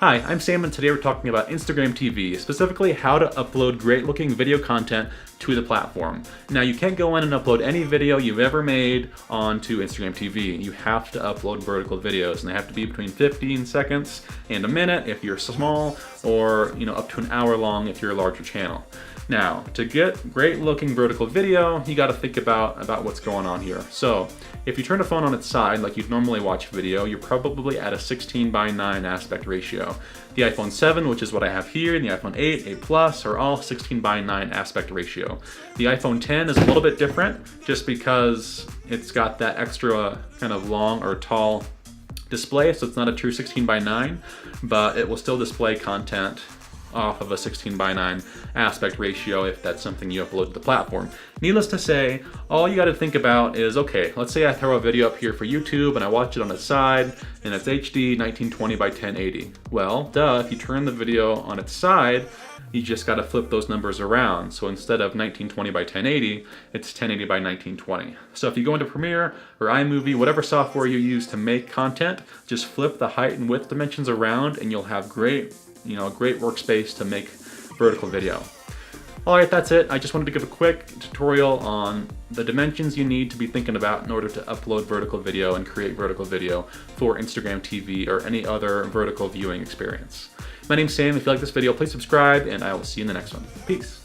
Hi, I'm Sam and today we're talking about Instagram TV, specifically how to upload great looking video content to the platform. Now you can't go in and upload any video you've ever made onto Instagram TV. You have to upload vertical videos and they have to be between 15 seconds and a minute if you're small, or up to an hour long if you're a larger channel. Now, to get great looking vertical video, you got to think about what's going on here. So if you turn a phone on its side like you'd normally watch video, you're probably at a 16:9 aspect ratio. The iPhone 7, which is what I have here, and the iPhone 8, 8 Plus are all 16:9 aspect ratio. The iPhone 10 is a little bit different just because it's got that extra kind of long or tall display, so it's not a true 16:9, but it will still display content off of a 16:9 aspect ratio if that's something you upload to the platform. Needless to say, all you got to think about is, okay, let's say I throw a video up here for YouTube and I watch it on its side and it's HD 1920 by 1080. Well, duh, if you turn the video on its side, you just got to flip those numbers around. So instead of 1920 by 1080, it's 1080 by 1920. So if you go into Premiere or iMovie, whatever software you use to make content, just flip the height and width dimensions around and you'll have great workspace to make vertical video. All right, that's it. I just wanted to give a quick tutorial on the dimensions you need to be thinking about in order to upload vertical video and create vertical video for Instagram TV or any other vertical viewing experience. My name's Sam. If you like this video, please subscribe and I will see you in the next one. Peace.